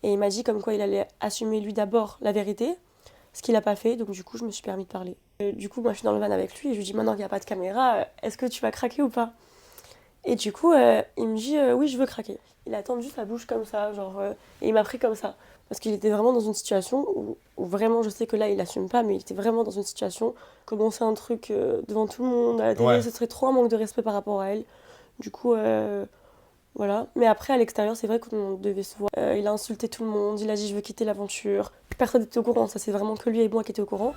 Et il m'a dit comme quoi il allait assumer lui d'abord la vérité, ce qu'il n'a pas fait, donc du coup je me suis permis de parler. Du coup moi je suis dans le van avec lui et je lui dis maintenant qu'il n'y a pas de caméra, est-ce que tu vas craquer ou pas? Et du coup il me dit oui je veux craquer. Il a tendu sa bouche comme ça, genre, et il m'a pris comme ça. Parce qu'il était vraiment dans une situation où vraiment je sais que là il assume pas, mais il était vraiment dans une situation, commencer un truc devant tout le monde à la télé, Ouais. ce serait trop un manque de respect par rapport à elle. Du coup voilà. Mais après, à l'extérieur, c'est vrai qu'on devait se voir. Il a insulté tout le monde, il a dit je veux quitter l'aventure. Personne n'était au courant, ça c'est vraiment que lui et moi qui étaient au courant.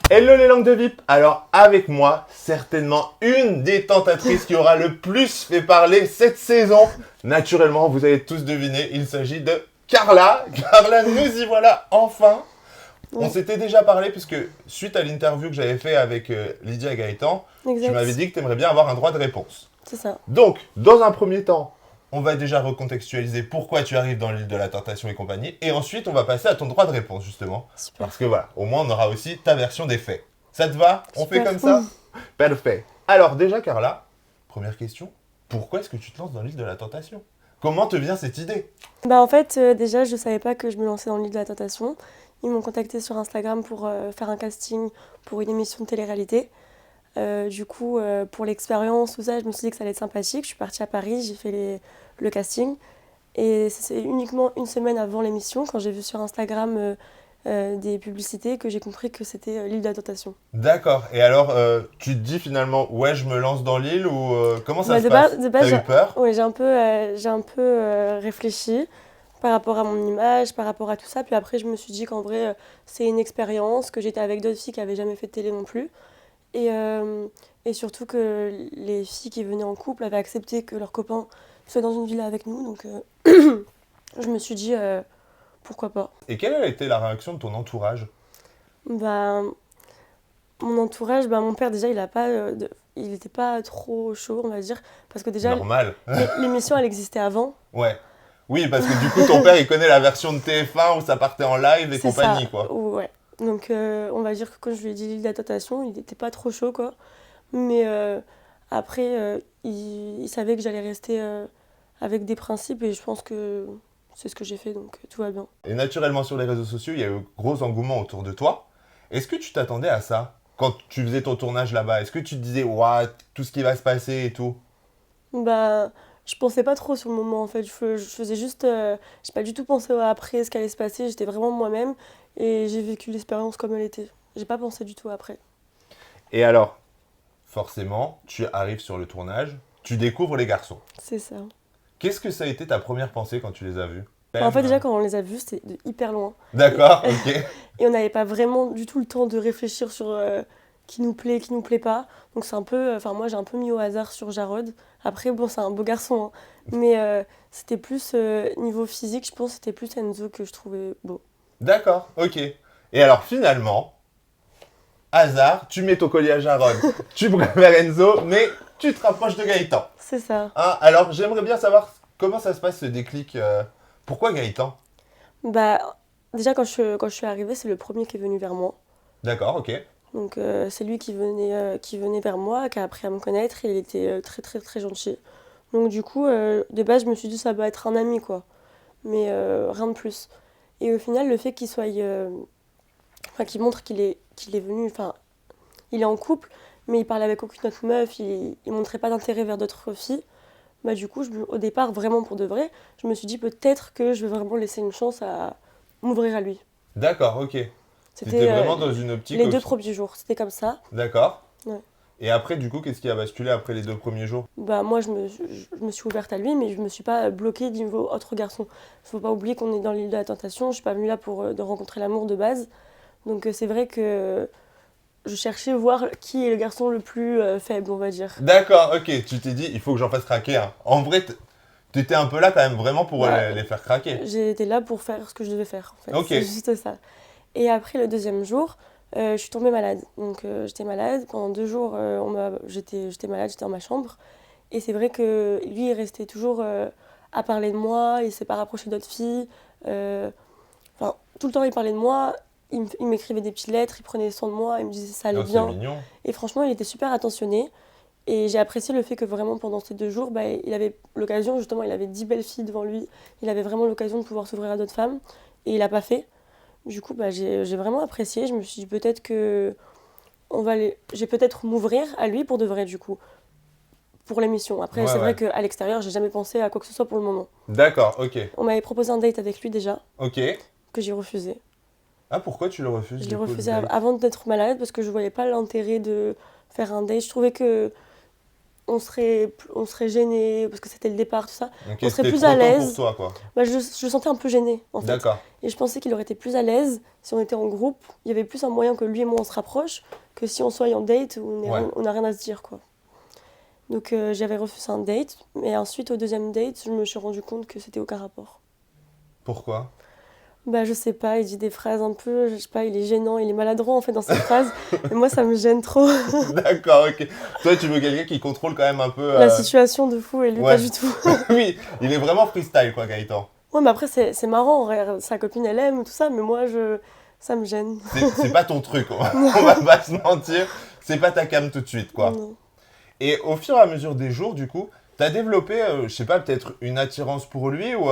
Hello les langues de VIP. Alors avec moi, certainement une des tentatrices qui aura le plus fait parler cette saison. Naturellement, vous avez tous deviné, il s'agit de Carla. Carla, nous y voilà enfin. On Ouais, s'était déjà parlé puisque suite à l'interview que j'avais fait avec Lydia et Gaëtan, tu m'avais exact. dit que tu aimerais bien avoir un droit de réponse. C'est ça. Donc, dans un premier temps, on va déjà recontextualiser pourquoi tu arrives dans l'île de la tentation et compagnie. Et ensuite, on va passer à ton droit de réponse, justement. Super. Parce que voilà, au moins, on aura aussi ta version des faits. Ça te va? On fait Super. comme ça? Parfait. Alors, déjà, Carla, première question. Pourquoi est-ce que tu te lances dans l'île de la tentation? Comment te vient cette idée? Bah en fait, déjà, je savais pas que je me lançais dans le lit de la tentation. Ils m'ont contacté sur Instagram pour faire un casting pour une émission de télé-réalité. Du coup, pour l'expérience, tout ça, je me suis dit que ça allait être sympathique. Je suis partie à Paris, j'ai fait le casting. Et c'est uniquement une semaine avant l'émission, quand j'ai vu sur Instagram des publicités, que j'ai compris que c'était l'île de la tentation. D'accord. Et alors, tu te dis finalement, ouais, je me lance dans l'île ou comment ça Bah, se passe? de T'as base eu peur? ouais, j'ai un peu réfléchi par rapport à mon image, par rapport à tout ça. Puis après, je me suis dit qu'en vrai, c'est une expérience, que j'étais avec d'autres filles qui n'avaient jamais fait de télé non plus. Et, euh, et surtout que les filles qui venaient en couple avaient accepté que leurs copains soient dans une villa avec nous. Donc je me suis dit, pourquoi pas. Et quelle a été la réaction de ton entourage? Bah, mon entourage, bah, mon père déjà, il était pas trop chaud, on va dire, parce que déjà, Normal. l'émission, elle existait avant. Ouais. Oui, parce que du coup, ton père, il connaît la version de TF1 où ça partait en live et C'est ça, compagnie, quoi. ouais. Donc, on va dire que quand je lui ai dit la tentation, il n'était pas trop chaud, quoi. Mais après, il savait que j'allais rester avec des principes et je pense que c'est ce que j'ai fait, donc tout va bien. Et naturellement, sur les réseaux sociaux, il y a eu gros engouement autour de toi. Est-ce que tu t'attendais à ça quand tu faisais ton tournage là-bas? Est-ce que tu te disais, waouh, tout ce qui va se passer et tout? Bah, je pensais pas trop sur le moment, en fait. Je faisais juste. J'ai pas du tout pensé après ce qui allait se passer. J'étais vraiment moi-même et j'ai vécu l'expérience comme elle était. J'ai pas pensé du tout après. Et alors, forcément, tu arrives sur le tournage, tu découvres les garçons. C'est ça. Qu'est-ce que ça a été ta première pensée quand tu les as vus? Bah, en fait, déjà, Thème. quand on les a vus, c'était de hyper loin. Et, D'accord, ok. et on n'avait pas vraiment du tout le temps de réfléchir sur qui nous plaît pas. Donc, c'est un peu. Enfin, moi, j'ai un peu mis au hasard sur Jarod. Après, bon, c'est un beau garçon, hein. Mais c'était plus niveau physique, je pense, c'était plus Enzo que je trouvais beau. D'accord, ok. Et alors finalement, hasard, tu mets ton collier à Jarod, tu préfères Enzo, mais tu te rapproches de Gaëtan. C'est ça. Hein, alors j'aimerais bien savoir comment ça se passe ce déclic. Pourquoi Gaëtan? Bah, déjà, quand je suis arrivée, c'est le premier qui est venu vers moi. D'accord, ok. Donc, c'est lui qui venait vers moi, qui a appris à me connaître et il était très, très, très gentil. Donc, du coup, de base, je me suis dit, ça va être un ami, quoi. Mais rien de plus. Et au final, le fait qu'il soit. Enfin, qu'il montre qu'il est venu. Enfin, il est en couple, mais il parlait avec aucune autre meuf, il montrait pas d'intérêt vers d'autres filles. Bah, du coup, au départ, vraiment pour de vrai, je me suis dit peut-être que je vais vraiment laisser une chance à m'ouvrir à lui. D'accord, ok. T'étais C'était vraiment dans une optique les deux aussi. premiers jours, c'était comme ça. D'accord. Ouais. Et après, du coup, qu'est-ce qui a basculé après les 2 premiers jours? Bah, moi, je me suis ouverte à lui, mais je me suis pas bloquée du niveau autre garçon. Faut pas oublier qu'on est dans l'île de la tentation, je suis pas venue là pour de rencontrer l'amour de base. Donc, c'est vrai que je cherchais voir qui est le garçon le plus faible, on va dire. D'accord, ok. Tu t'es dit, il faut que j'en fasse craquer un. En vrai, t'étais un peu là quand même vraiment pour Bah, les faire craquer. j'ai été là pour faire ce que je devais faire, en fait. Ok. C'est juste ça. Et après, le deuxième jour, je suis tombée malade. Donc, j'étais malade. Pendant 2 jours, j'étais malade, j'étais dans ma chambre. Et c'est vrai que lui, il restait toujours à parler de moi. Il s'est pas rapproché d'autres filles. Enfin, tout le temps, il parlait de moi. il m'écrivait des petites lettres, il prenait soin de moi, il me disait ça allait Oh, c'est bien. mignon. Et franchement, il était super attentionné. Et j'ai apprécié le fait que vraiment pendant ces 2 jours, bah, il avait l'occasion, justement, il avait 10 belles filles devant lui. Il avait vraiment l'occasion de pouvoir s'ouvrir à d'autres femmes. Et il n'a pas fait. Du coup, bah, j'ai vraiment apprécié. Je me suis dit peut-être que j'ai peut-être m'ouvrir à lui pour de vrai, du coup, pour l'émission. Après, Ouais, c'est vrai ouais. qu'à l'extérieur, j'ai jamais pensé à quoi que ce soit pour le moment. D'accord, ok. On m'avait proposé un date avec lui déjà, Ok. que j'ai refusé. Ah, pourquoi tu le refuses Je l'ai du coup, le refusé date? avant d'être malade parce que je voyais pas l'intérêt de faire un date. Je trouvais que on serait gêné parce que c'était le départ, tout ça. Ok, On serait c'était plus trop à tôt pour l'aise. toi, quoi. Bah, je le sentais un peu gêné en fait. D'accord. Et je pensais qu'il aurait été plus à l'aise si on était en groupe. Il y avait plus un moyen que lui et moi on se rapproche que si on soit en date où Ouais. on n'a rien à se dire quoi. Donc j'avais refusé un date. Mais ensuite au deuxième date, je me suis rendu compte que c'était aucun rapport. Pourquoi? Bah je sais pas, il dit des phrases un peu, je sais pas, il est gênant, il est maladroit en fait dans ses phrases. Et moi ça me gêne trop. D'accord, ok. Toi, tu veux quelqu'un qui contrôle quand même un peu. La situation de fou et lui pas Ouais. du tout. Oui, il est vraiment freestyle, quoi, Gaëtan. Ouais mais après c'est marrant, sa copine elle aime tout ça, mais moi ça me gêne. C'est pas ton truc, on va pas se mentir. C'est pas ta came tout de suite, quoi. Non. Et au fur et à mesure des jours, du coup, t'as développé, je sais pas, peut-être une attirance pour lui ou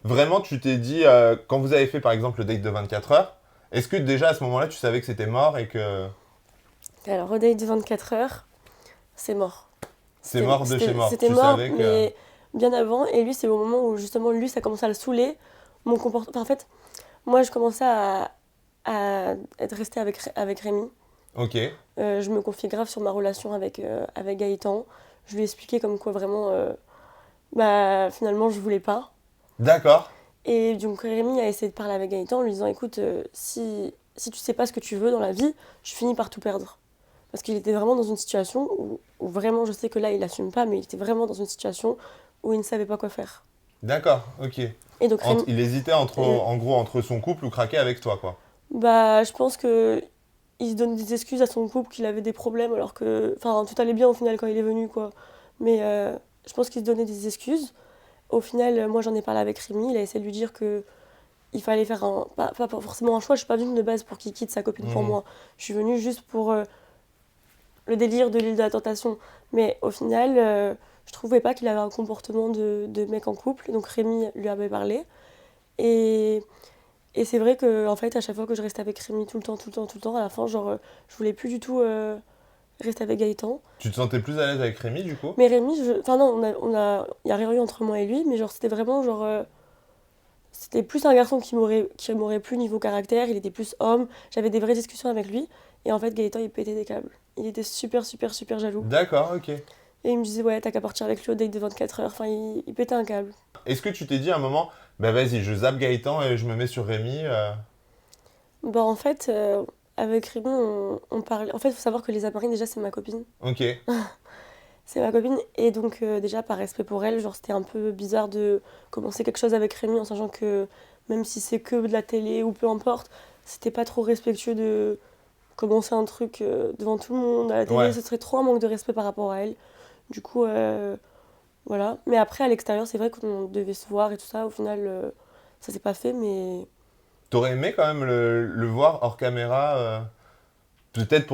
vraiment tu t'es dit, quand vous avez fait par exemple le date de 24 heures, est-ce que déjà à ce moment-là tu savais que c'était mort et que Alors au date de 24 heures, c'est mort. c'est mort de chez mort? C'était Tu mort, savais que. mais bien avant. Et lui, c'est au moment où justement, lui, ça commençait à le saouler. Mon comportement. Enfin, en fait, moi, je commençais à être restée avec Rémi. Ok, Je me confiais grave sur ma relation avec Gaëtan. Je lui ai expliqué comme quoi vraiment, bah, finalement, je voulais pas. d'accord, Et donc, Rémi a essayé de parler avec Gaëtan en lui disant écoute, si tu sais pas ce que tu veux dans la vie, je finis par tout perdre. Parce qu'il était vraiment dans une situation où vraiment, je sais que là, il assume pas, mais il était vraiment dans une situation où il ne savait pas quoi faire. d'accord, ok. Et donc, Rémi, Il hésitait euh, en gros entre son couple ou craquer avec toi, quoi. bah, je pense que il se donne des excuses à son couple qu'il avait des problèmes alors que, enfin, tout allait bien au final quand il est venu, quoi. Mais je pense qu'il se donnait des excuses. Au final, moi, j'en ai parlé avec Rémi. Il a essayé de lui dire que il fallait faire pas forcément un choix. Je suis pas venue de base pour qu'il quitte sa copine pour Mhm. moi. Je suis venue juste pour le délire de l'île de la tentation. Mais au final, je trouvais pas qu'il avait un comportement de mec en couple. Donc Rémi lui avait parlé. Et, et c'est vrai que en fait, à chaque fois que je restais avec Rémi tout le temps, tout le temps, tout le temps, à la fin, genre, je voulais plus du tout rester avec Gaëtan. Tu te sentais plus à l'aise avec Rémi, du coup? Mais Rémi, enfin non, il y a rien eu entre moi et lui, mais genre c'était vraiment genre, c'était plus un garçon qui m'aurait plu niveau caractère. Il était plus homme. J'avais des vraies discussions avec lui. Et en fait, Gaëtan, il pétait des câbles. Il était super, super, super jaloux. D'accord, ok. Et il me disait, ouais, t'as qu'à partir avec lui au date de 24 heures. Enfin, il pétait un câble. Est-ce que tu t'es dit à un moment, bah vas-y, je zappe Gaëtan et je me mets sur Rémi Bah, en fait, avec Rémi, on parlait. En fait, il faut savoir que les Marine, déjà, c'est ma copine. Ok, C'est ma copine. Et donc, déjà, par respect pour elle, genre, c'était un peu bizarre de commencer quelque chose avec Rémi en sachant que même si c'est que de la télé ou peu importe, c'était pas trop respectueux de commencer un truc devant tout le monde à la télé. ouais. Ce serait trop un manque de respect par rapport à elle. Du coup, voilà. Mais après, à l'extérieur, c'est vrai qu'on devait se voir et tout ça. Au final, ça s'est pas fait, mais T'aurais aimé quand même le voir hors caméra, peut-être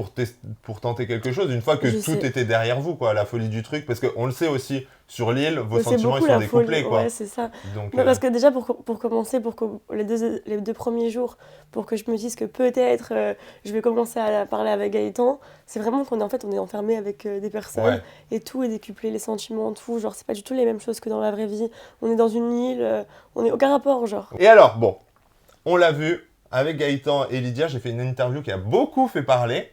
pour tenter quelque chose, une fois que je tout sais. était derrière vous, quoi, la folie du truc, parce qu'on le sait aussi, sur l'île, vos Ouais, c'est sentiments, ils beaucoup sont la folie. découplés, Ouais, quoi. c'est ça. Donc, Mais parce que déjà, pour commencer, pour que les deux premiers jours, pour que je me dise que peut-être je vais commencer à parler avec Gaëtan, c'est vraiment on est enfermé avec des personnes ouais. et tout est décuplé, les sentiments, tout. Genre, c'est pas du tout les mêmes choses que dans la vraie vie. On est dans une île, on est aucun rapport, genre. Et alors, bon, on l'a vu, avec Gaëtan et Lydia, j'ai fait une interview qui a beaucoup fait parler,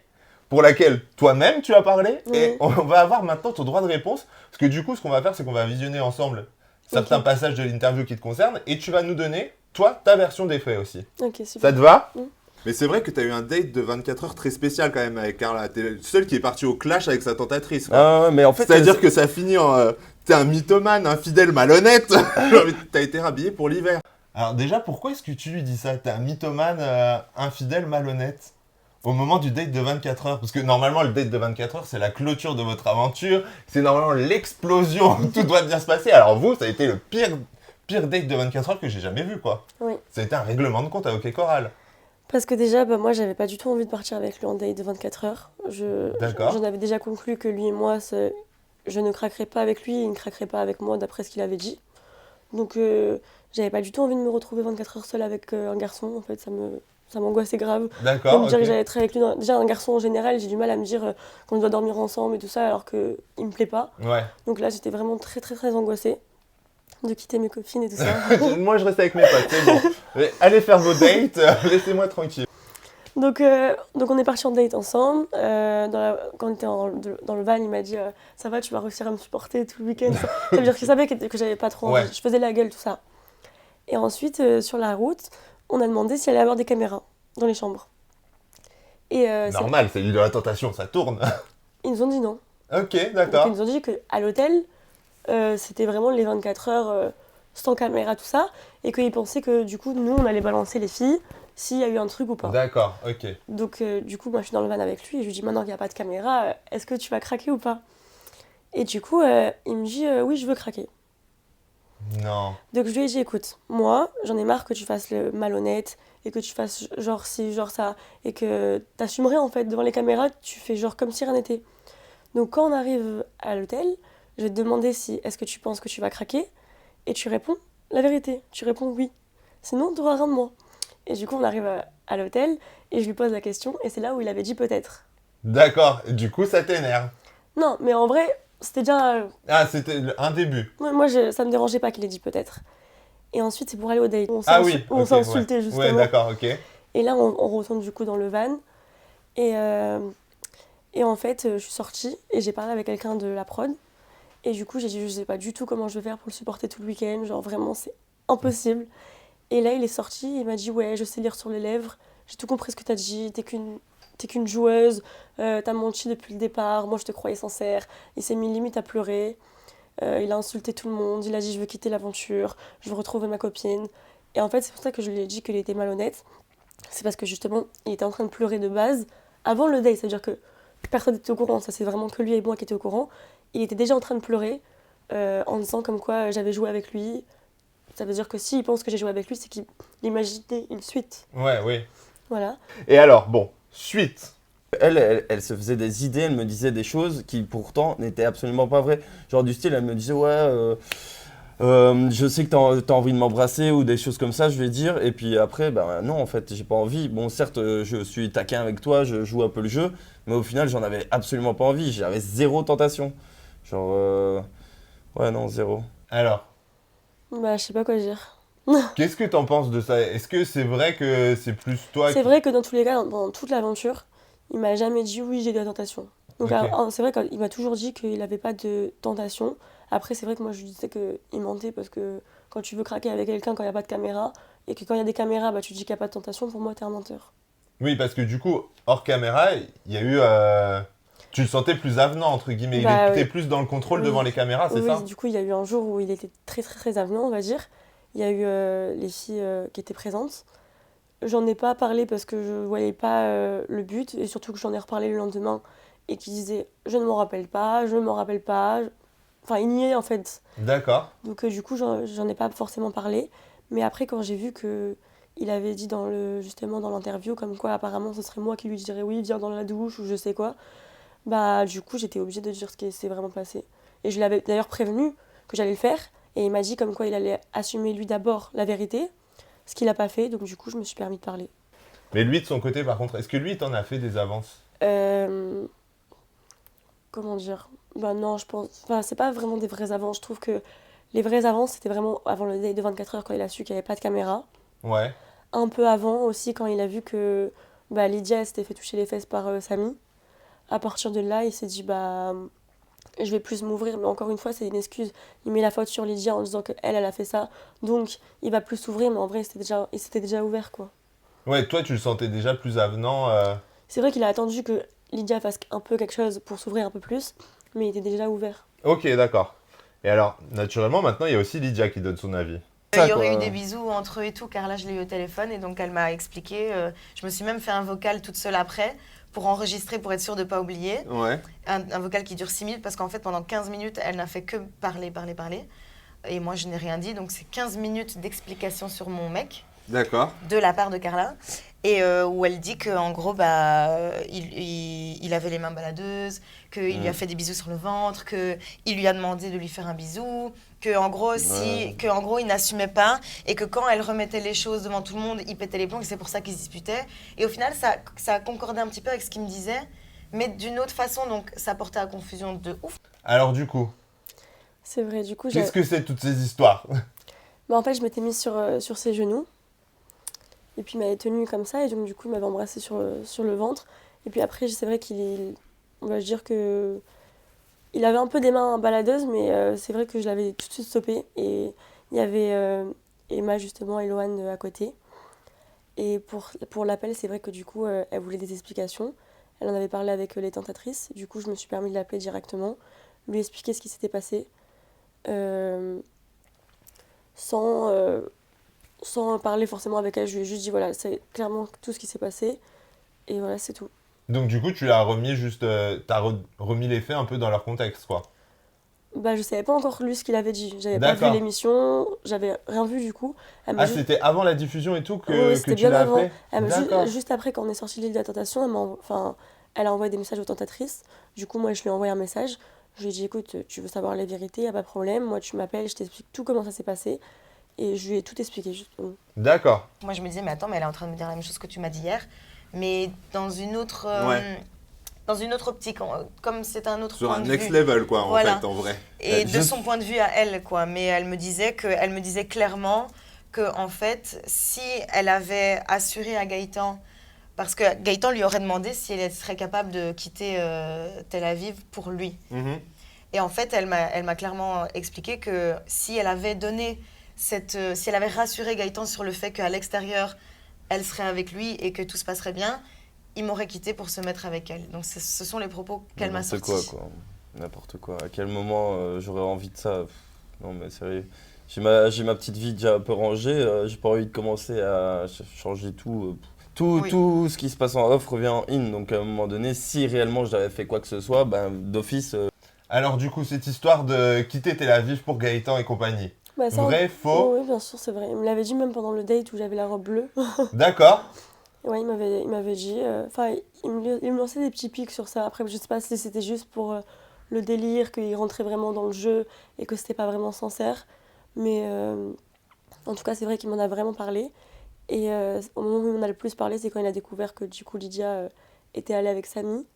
pour laquelle toi-même tu as parlé, et Oui. on va avoir maintenant ton droit de réponse, parce que du coup, ce qu'on va faire, c'est qu'on va visionner ensemble certains Ok. passages de l'interview qui te concernent, et tu vas nous donner, toi, ta version des faits aussi. Ok, Ça super. te va? Mm. Mais c'est vrai que tu as eu un date de 24 heures très spécial quand même avec Carla. T'es le seul qui est parti au clash avec sa tentatrice, quoi. Ah ouais, mais en fait, C'est-à-dire que ça finit en. T'es un mythomane, infidèle, malhonnête. T'as été rhabillé pour l'hiver. Alors déjà, pourquoi est-ce que tu lui dis ça? T'es un mythomane, infidèle, malhonnête au moment du date de 24 heures? Parce que normalement, le date de 24 heures, c'est la clôture de votre aventure. C'est normalement l'explosion. Tout doit bien se passer. Alors vous, ça a été le pire date de 24 heures que j'ai jamais vu, quoi. Oui. Ça a été un règlement de compte à OK Coral. Parce que déjà, bah, moi, j'avais pas du tout envie de partir avec lui en date de 24 heures. D'accord. J'en avais déjà conclu que lui et moi, je ne craquerais pas avec lui, il ne craquerait pas avec moi, d'après ce qu'il avait dit. Donc, j'avais pas du tout envie de me retrouver 24 heures seule avec un garçon. En fait, ça m'angoissait grave. De D'accord, me dire ok. que j'allais être avec lui. Déjà, un garçon en général, j'ai du mal à me dire qu'on doit dormir ensemble et tout ça, alors qu'il me plaît pas. Ouais. Donc là, j'étais vraiment très, très, très angoissée de quitter mes copines et tout ça. Moi, je reste avec mes potes, c'est bon. Mais allez faire vos dates, laissez-moi tranquille. Donc on est parti en date ensemble. Quand on était dans le van, il m'a dit ça va, tu vas réussir à me supporter tout le week-end. Ça veut dire qu'il savait que j'avais pas trop envie. Ouais. Je faisais la gueule, tout ça. Et ensuite, sur la route, on a demandé s'il allait y avoir des caméras dans les chambres. Et Normal, c'est l'île de la tentation, ça tourne. ils nous ont dit non. Ok, Donc ils d'accord. nous ont dit qu'à l'hôtel, c'était vraiment les 24 heures sans caméra, tout ça. Et qu'ils pensaient que du coup, nous, on allait balancer les filles s'il y a eu un truc ou pas. D'accord, ok. Donc, du coup, moi, je suis dans le van avec lui et je lui dis maintenant qu'il n'y a pas de caméra, est-ce que tu vas craquer ou pas? Et du coup, il me dit oui, je veux craquer. Non. Donc, je lui ai dit écoute, moi, j'en ai marre que tu fasses le malhonnête et que tu fasses genre ci, genre ça, et que t'assumerais en fait devant les caméras, tu fais genre comme si rien n'était. Donc, quand on arrive à l'hôtel, je vais te demander si est-ce que tu penses que tu vas craquer et tu réponds la vérité, tu réponds oui. Sinon, tu n'auras rien de moi. Et du coup, on arrive à l'hôtel et je lui pose la question et c'est là où il avait dit peut-être. D'accord, du coup, ça t'énerve. Non, mais en vrai, c'était déjà. Ah, c'était un début. Moi, ça me dérangeait pas qu'il ait dit peut-être. Et ensuite, c'est pour aller au date. Ah oui, On ok, s'est ouais. insulté justement. Ouais, d'accord, ok. Et là, on retourne du coup dans le van. Et, euh, et en fait, je suis sortie et j'ai parlé avec quelqu'un de la prod. Et du coup, j'ai dit, je sais pas du tout comment je vais faire pour le supporter tout le week-end. Genre, vraiment, c'est impossible. Et là, il est sorti, il m'a dit, ouais, je sais lire sur les lèvres. J'ai tout compris ce que t'as dit. T'es qu'une joueuse. T'as menti depuis le départ. Moi, je te croyais sincère. Il s'est mis limite à pleurer. Il a insulté tout le monde, il a dit je veux quitter l'aventure, je veux retrouver ma copine. Et en fait, c'est pour ça que je lui ai dit qu'il était malhonnête. C'est parce que justement, il était en train de pleurer de base avant le date. C'est-à-dire que personne n'était au courant, ça c'est vraiment que lui et moi qui étaient au courant. Il était déjà en train de pleurer en disant comme quoi j'avais joué avec lui. Ça veut dire que s'il pense que j'ai joué avec lui, c'est qu'il imaginait une suite. Ouais, oui. Voilà. Et alors, bon, suite. Elle se faisait des idées, elle me disait des choses qui pourtant n'étaient absolument pas vraies. Genre du style, elle me disait ouais, je sais que t'as envie de m'embrasser ou des choses comme ça, je vais dire. Et puis après, ben non, en fait, j'ai pas envie. Bon, certes, je suis taquin avec toi, je joue un peu le jeu, mais au final, j'en avais absolument pas envie. J'avais zéro tentation. Genre, ouais, non, zéro. Alors, Bah, je sais pas quoi dire. qu'est-ce que t'en penses de ça? Est-ce que c'est vrai que c'est plus toi C'est qui... vrai que dans tous les cas, pendant toute l'aventure, il m'a jamais dit oui, j'ai de la tentation. Donc Ok. c'est vrai qu'il m'a toujours dit qu'il n'avait pas de tentation. Après, c'est vrai que moi je lui disais qu'il mentait parce que quand tu veux craquer avec quelqu'un quand il n'y a pas de caméra et que quand il y a des caméras, bah, tu dis qu'il n'y a pas de tentation, pour moi t'es un menteur. Oui, parce que du coup, hors caméra, il y a eu... Tu le sentais plus avenant, entre guillemets. Bah, Il était oui. plus dans le contrôle Oui. devant les caméras, c'est Oui, ça? du coup, il y a eu un jour où il était très très très avenant, on va dire. Il y a eu les filles qui étaient présentes. J'en ai pas parlé parce que je voyais pas le but et surtout que j'en ai reparlé le lendemain et qui disait je ne m'en rappelle pas, je ne m'en rappelle pas. Enfin, il niait en fait. D'accord. Donc du coup, j'en ai pas forcément parlé. Mais après, quand j'ai vu que il avait dit justement dans l'interview comme quoi apparemment ce serait moi qui lui dirais oui, viens dans la douche ou je sais quoi, bah du coup j'étais obligée de dire ce qui s'est vraiment passé. Et je l'avais d'ailleurs prévenu que j'allais le faire et il m'a dit comme quoi il allait assumer lui d'abord la vérité, ce qu'il a pas fait. Donc du coup, je me suis permis de parler. Mais lui, de son côté, par contre, est-ce que lui, t'en a fait des avances? Euh, Comment dire? Bah non, je pense. Enfin, c'est pas vraiment des vrais avances. Je trouve que les vrais avances, c'était vraiment avant le date de 24 heures quand il a su qu'il n'y avait pas de caméra. Ouais. Un peu avant aussi quand il a vu que bah, Lydia elle s'était fait toucher les fesses par Samy. À partir de là, il s'est dit bah je vais plus m'ouvrir. Mais encore une fois, c'est une excuse. Il met la faute sur Lydia en disant qu'elle, elle a fait ça. Donc il va plus s'ouvrir. Mais en vrai, il s'était déjà ouvert quoi. Ouais, toi, tu le sentais déjà plus avenant. C'est vrai qu'il a attendu que Lydia fasse un peu quelque chose pour s'ouvrir un peu plus. Mais il était déjà ouvert. Ok, d'accord. Et alors, naturellement, maintenant, il y a aussi Lydia qui donne son avis. Ça, Il y aurait quoi. eu des bisous entre eux et tout, car là je l'ai eu au téléphone et donc elle m'a expliqué. Je me suis même fait un vocal toute seule après pour enregistrer, pour être sûre de ne pas oublier. Ouais. Un vocal qui dure 6 minutes parce qu'en fait pendant 15 minutes elle n'a fait que parler. Et moi je n'ai rien dit, donc c'est 15 minutes d'explication sur mon mec D'accord. de la part de Carla. et où elle dit qu'en gros, il avait les mains baladeuses, qu'il lui a fait des bisous sur le ventre, qu'il lui a demandé de lui faire un bisou, qu'en gros, en gros, il n'assumait pas, et que quand elle remettait les choses devant tout le monde, il pétait les plombs, et c'est pour ça qu'ils se disputaient. Et au final, ça a concordé un petit peu avec ce qu'il me disait, mais d'une autre façon, donc ça portait à confusion de ouf. Alors du coup, C'est vrai, du coup, qu'est-ce que c'est toutes ces histoires? bah, en fait, je m'étais mise sur ses genoux. Et puis il m'avait tenue comme ça, et donc du coup il m'avait embrassé sur le ventre. Et puis après, c'est vrai on va dire que il avait un peu des mains baladeuses, mais c'est vrai que je l'avais tout de suite stoppé. Et il y avait Emma justement et Loane à côté. Et pour l'appel, c'est vrai que du coup elle voulait des explications. Elle en avait parlé avec les tentatrices. Du coup, je me suis permis de l'appeler directement, lui expliquer ce qui s'était passé. Euh, sans, sans parler forcément avec elle, je lui ai juste dit voilà, c'est clairement tout ce qui s'est passé. Et voilà, c'est tout. Donc du coup, tu l'as remis juste, remis les faits un peu dans leur contexte, quoi. Bah, je savais pas encore lui ce qu'il avait dit. J'avais pas vu D'accord. l'émission, j'avais rien vu du coup. Elle m'a Ah, juste... c'était avant la diffusion et tout Oui, que c'était tu bien l'as avant. appelé? D'accord. Juste après, quand on est sorti de l'île de la Tentation, elle a envoyé des messages aux tentatrices. Du coup, moi, je lui ai envoyé un message. Je lui ai dit écoute, tu veux savoir la vérité, y a pas de problème. Moi, tu m'appelles, je t'explique tout comment ça s'est passé. Et je lui ai tout expliqué, justement. D'accord. Moi, je me disais, mais attends, mais elle est en train de me dire la même chose que tu m'as dit hier, mais dans une autre, Ouais. dans une autre optique, comme c'est un autre Sur point un de next vue. level, quoi, Voilà. en fait, en vrai. Et de Juste- son point de vue à elle, quoi. Mais elle me disait clairement que, en fait, si elle avait assuré à Gaëtan, parce que Gaëtan lui aurait demandé si elle serait capable de quitter Tel Aviv pour lui. Mhm. Et en fait, elle m'a clairement expliqué que si elle avait donné si elle avait rassuré Gaëtan sur le fait qu'à l'extérieur, elle serait avec lui et que tout se passerait bien, il m'aurait quitté pour se mettre avec elle. Donc ce sont les propos qu'elle m'a N'importe sortis. quoi. N'importe quoi. À quel moment j'aurais envie de ça? Non, mais sérieux. J'ai ma petite vie déjà un peu rangée. J'ai pas envie de commencer à changer tout. Oui. Tout ce qui se passe en off revient en in. Donc à un moment donné, si réellement j'avais fait quoi que ce soit, ben, d'office. Alors du coup, cette histoire de quitter Tel Aviv pour Gaëtan et compagnie. Bah, ça, Vrai, faux? Oui, bien sûr, c'est vrai. Il me l'avait dit même pendant le date où j'avais la robe bleue. D'accord. Ouais, il m'avait dit. Enfin, il me lançait des petits pics sur ça. Après, je sais pas si c'était juste pour le délire, qu'il rentrait vraiment dans le jeu et que c'était pas vraiment sincère. Mais en tout cas, c'est vrai qu'il m'en a vraiment parlé. Et au moment où il m'en a le plus parlé, c'est quand il a découvert que du coup Lydia était allée avec Samy.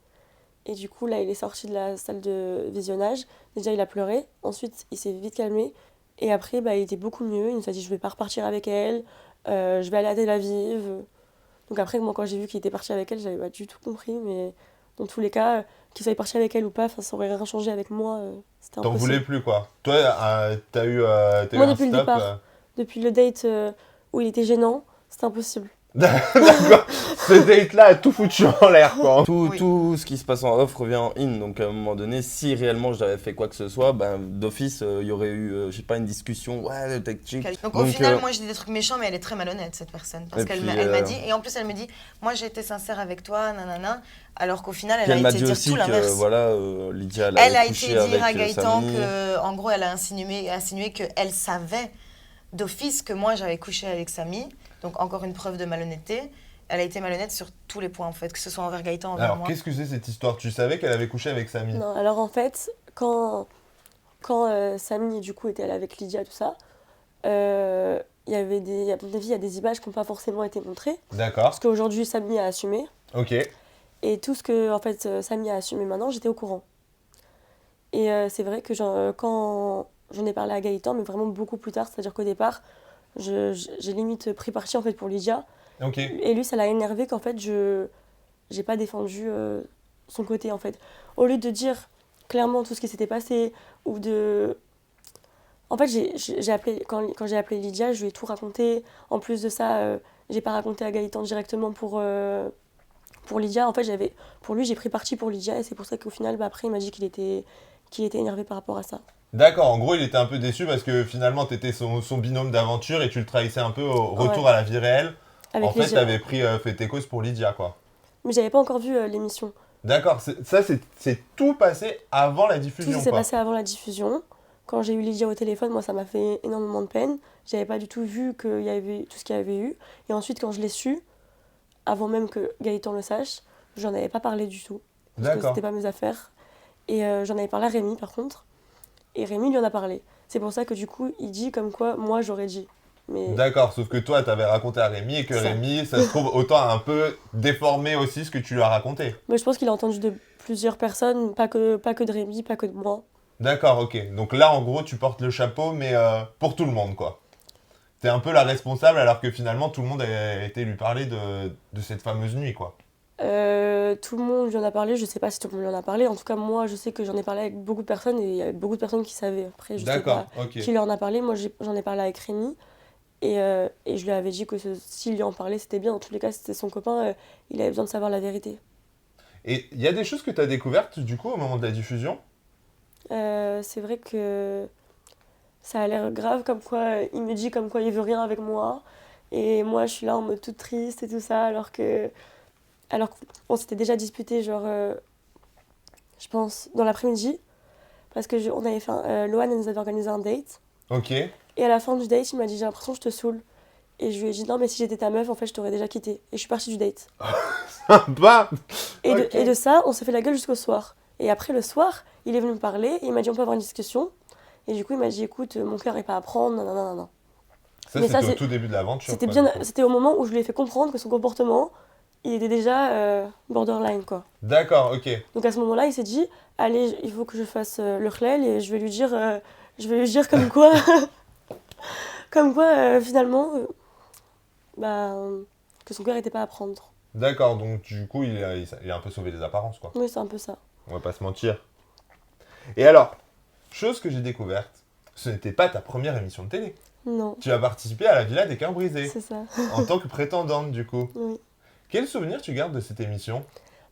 Et du coup, là, il est sorti de la salle de visionnage. Déjà, il a pleuré. Ensuite, il s'est vite calmé. Et après, bah, il était beaucoup mieux. Il nous a dit je vais pas repartir avec elle. Je vais aller à Tel Aviv. Donc après, moi, quand j'ai vu qu'il était parti avec elle, j'avais pas du tout compris. Mais dans tous les cas, qu'il soit parti avec elle ou pas, ça aurait rien changé avec moi. C'était T'en impossible. voulais plus, quoi. Toi, t'as eu Moi, un depuis le stop. départ. Depuis le date où il était gênant, c'était impossible. D'accord. Ce date-là a tout foutu en l'air, quoi. Oui. Tout ce qui se passe en off revient en in. Donc à un moment donné, si réellement j'avais fait quoi que ce soit, ben, d'office, il y aurait eu, je sais pas, une discussion. Ouais, le tech chick. Donc au Donc, final, moi, je dis des trucs méchants, mais elle est très malhonnête, cette personne. Parce Et qu'elle puis, elle m'a dit, et en plus, elle me dit, moi, j'ai été sincère avec toi, nanana, alors qu'au final, elle Puis elle a m'a été dit dire aussi tout que l'inverse. voilà, Lydia, elle Elle a avait été couché dire à avec Gaëtan Samy. que, en gros, elle a insinué qu'elle savait d'office que moi j'avais couché avec Samy. Donc encore une preuve de malhonnêteté. Elle a été malhonnête sur tous les points en fait, que ce soit envers Gaëtan, envers Alors, moi. qu'est-ce que c'est cette histoire? Tu savais qu'elle avait couché avec Samy? Non, alors en fait, quand Samy du coup était allé avec Lydia, tout ça, il y avait à mon avis, il y a des images qui n'ont pas forcément été montrées. D'accord. Parce qu'aujourd'hui, Samy a assumé. Ok. Et tout ce que en fait, Samy a assumé maintenant, j'étais au courant. Et c'est vrai que quand j'en ai parlé à Gaëtan, mais vraiment beaucoup plus tard, c'est-à-dire qu'au départ, j'ai limite pris parti en fait pour Lydia. Ok. Et lui, ça l'a énervé qu'en fait, j'ai pas défendu son côté en fait. Au lieu de dire clairement tout ce qui s'était passé, ou de... En fait, j'ai appelé, quand j'ai appelé Lydia, je lui ai tout raconté. En plus de ça, j'ai pas raconté à Gaëtan directement pour Lydia. En fait, pour lui, j'ai pris parti pour Lydia, et c'est pour ça qu'au final, bah, après, il m'a dit qu'il était énervé par rapport à ça. D'accord, en gros, il était un peu déçu parce que finalement, t'étais son binôme d'aventure et tu le trahissais un peu au retour Ouais. à la vie réelle. Avec En fait, Lydia. t'avais fait tes causes pour Lydia, quoi. Mais j'avais pas encore vu l'émission. D'accord, c'est tout passé avant la Tout diffusion, ça s'est quoi. passé avant la diffusion. Quand j'ai eu Lydia au téléphone, moi, ça m'a fait énormément de peine. J'avais pas du tout vu qu'il y avait tout ce qu'il y avait eu. Et ensuite, quand je l'ai su, avant même que Gaëtan le sache. J'en avais pas parlé du tout. Parce que D'accord. c'était pas mes affaires. Et j'en avais parlé à Rémi, par contre. Et Rémi lui en a parlé. C'est pour ça que du coup, il dit comme quoi moi j'aurais dit. Mais D'accord, sauf que toi, t'avais raconté à Rémi et que Ça. Rémi, ça se trouve, autant un peu déformé aussi ce que tu lui as raconté. Mais je pense qu'il a entendu de plusieurs personnes, pas que de Rémi, pas que de moi. D'accord, ok. Donc là, en gros, tu portes le chapeau, mais pour tout le monde, quoi. T'es un peu la responsable, alors que finalement, tout le monde a été lui parler de cette fameuse nuit, quoi. Tout le monde lui en a parlé, je sais pas si tout le monde lui en a parlé. En tout cas, moi, je sais que j'en ai parlé avec beaucoup de personnes et il y avait beaucoup de personnes qui savaient. Après, je sais D'accord, pas ok. qui lui en a parlé. Moi, j'en ai parlé avec Rémi et je lui avais dit que s'il lui en parlait, c'était bien. Dans tous les cas, c'était son copain, il avait besoin de savoir la vérité. Et il y a des choses que t'as découvertes, du coup, au moment de la diffusion? C'est vrai que ça a l'air grave, comme quoi il me dit comme quoi il veut rien avec moi. Et moi, je suis là en mode toute triste et tout ça, alors qu'on s'était déjà disputé, genre, je pense, dans l'après-midi. Parce que on avait fait Lohan nous avait organisé un date. Ok. Et à la fin du date, il m'a dit j'ai l'impression que je te saoule. Et je lui ai dit non, mais si j'étais ta meuf, en fait, je t'aurais déjà quitté. Et je suis partie du date. Bah Ok. Et de ça, on s'est fait la gueule jusqu'au soir. Et après, le soir, il est venu me parler et il m'a dit on peut avoir une discussion. Et du coup, il m'a dit écoute, mon cœur est pas à prendre, non, non, non, non. Ça, Mais ça, c'était au tout début de l'aventure, C'était quoi, bien, du coup. c'était au moment où je lui ai fait comprendre que son comportement, il était déjà borderline, quoi. D'accord, ok. Donc à ce moment-là, il s'est dit allez, il faut que je fasse le khlel et je vais lui dire comme quoi, comme quoi finalement, bah, que son cœur était pas à prendre. D'accord, donc du coup, il a un peu sauvé les apparences, quoi. Oui, c'est un peu ça. On va pas se mentir. Et alors, chose que j'ai découverte, ce n'était pas ta première émission de télé. Non, Tu as participé à la Villa des Cœurs Brisés, c'est ça. en tant que prétendante, du coup. Oui. Quel souvenir tu gardes de cette émission?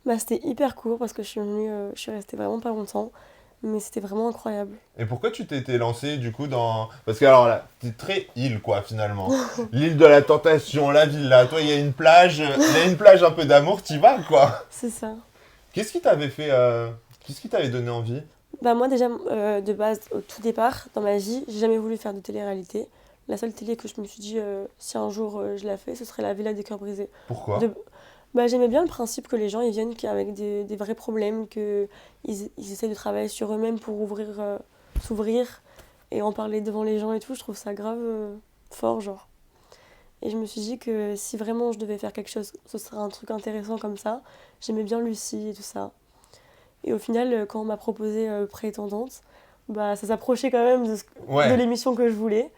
Bah, c'était hyper court parce que je suis restée vraiment pas longtemps, mais c'était vraiment incroyable. Et pourquoi tu t'étais lancée, du coup, dans... Parce que, alors là, t'es très île, quoi, finalement. L'île de la Tentation, la villa. Toi, il y a une plage, un peu d'amour, t'y vas, quoi. C'est ça. Qu'est-ce qui t'avait fait... Qu'est-ce qui t'avait donné envie? Bah moi déjà, de base, au tout départ, dans ma vie, j'ai jamais voulu faire de télé-réalité. La seule télé que je me suis dit, si un jour je la fais, ce serait la Villa des Cœurs Brisés. Pourquoi? De- Bah, j'aimais bien le principe que les gens ils viennent avec des vrais problèmes, qu'ils ils essayent de travailler sur eux-mêmes pour s'ouvrir et en parler devant les gens et tout. Je trouve ça grave fort, genre. Et je me suis dit que si vraiment je devais faire quelque chose, ce serait un truc intéressant comme ça. J'aimais bien Lucie et tout ça. Et au final, quand on m'a proposé prétendante, bah, ça s'approchait quand même de Ouais. l'émission que je voulais.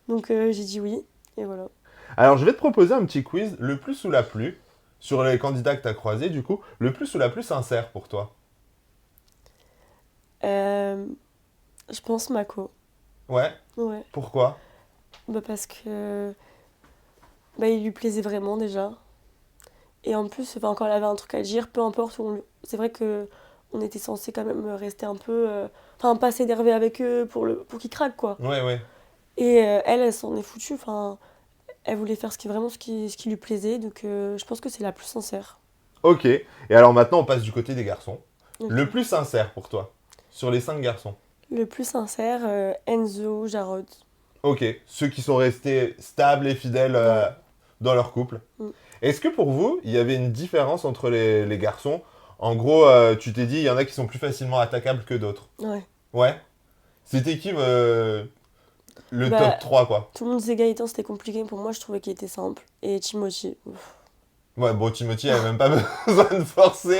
Donc j'ai dit oui, et voilà. Alors, je vais te proposer un petit quiz, le plus ou la plus, sur les candidats que tu as croisés, du coup. Le plus ou la plus sincère pour toi? Euh, je pense Mako. Ouais. Ouais. Pourquoi? Bah parce que bah, il lui plaisait vraiment déjà. Et en plus, enfin, quand elle avait un truc à dire, peu importe c'est vrai que on était censé quand même rester un peu. Enfin, pas s'énerver avec eux pour qu'ils craquent, quoi. Ouais, ouais. Et elle s'en est foutue. Enfin, elle voulait faire ce qui lui plaisait. Donc je pense que c'est la plus sincère. Ok. Et alors maintenant, on passe du côté des garçons. Donc, Le plus sincère pour toi, sur les 5 garçons. le plus sincère, Enzo, Jarod. Ok. Ceux qui sont restés stables et fidèles Ouais. dans leur couple. Mm. Est-ce que pour vous, il y avait une différence entre les garçons? En gros, tu t'es dit, il y en a qui sont plus facilement attaquables que d'autres. Ouais. Ouais. C'était qui le Bah, top 3, quoi? Tout le monde disait Gaëtan, c'était compliqué. Pour moi, je trouvais qu'il était simple. Et Timothy. Ouf. Ouais, bon, Timothy avait même pas besoin de forcer.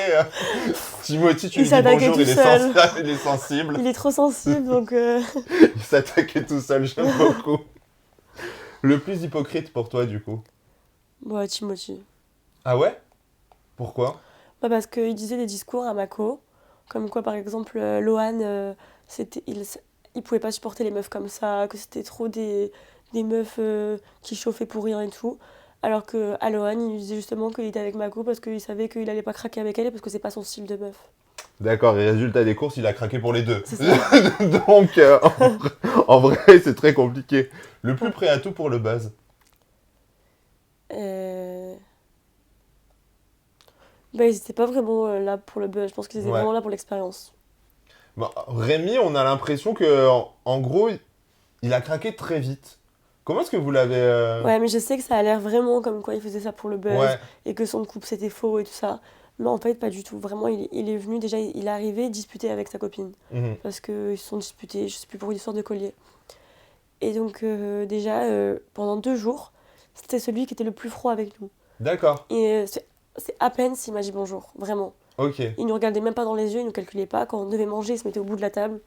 Timothy, tu Il lui dis s'attaquait bonjour, tout il est, seul. il est sensible. Il est trop sensible, donc. Il s'attaquait tout seul, j'aime beaucoup. Le plus hypocrite pour toi, du coup? Ouais, Timothy. Ah ouais? Pourquoi? Bah parce qu'il disait des discours à Mako, comme quoi par exemple Lohan, il pouvait pas supporter les meufs comme ça, que c'était trop des meufs qui chauffaient pour rien et tout. Alors que à Lohan, il disait justement qu'il était avec Mako parce qu'il savait qu'il allait pas craquer avec elle et parce que c'est pas son style de meuf. D'accord, et résultat des courses, il a craqué pour les deux. C'est ça. Donc, en vrai, c'est très compliqué. Le plus prêt à tout pour le buzz. Euh... Bah ils étaient pas vraiment là pour le buzz, je pense qu'ils étaient Ouais. vraiment là pour l'expérience. Bon, Rémi, on a l'impression que, en gros, il a craqué très vite. Comment est-ce que vous l'avez... Ouais, mais je sais que ça a l'air vraiment comme quoi il faisait ça pour le buzz Ouais. et que son couple c'était faux et tout ça. Mais en fait, pas du tout. Vraiment, il est venu, déjà, il est arrivé disputé avec sa copine. Mhm. Parce qu'ils se sont disputés, je sais plus pour une histoire de collier. Et donc, déjà, pendant 2 jours, c'était celui qui était le plus froid avec nous. D'accord. Et c'est à peine s'il m'a dit bonjour, vraiment. Ok. Il nous regardait même pas dans les yeux, il nous calculait pas. Quand on devait manger, il se mettait au bout de la table.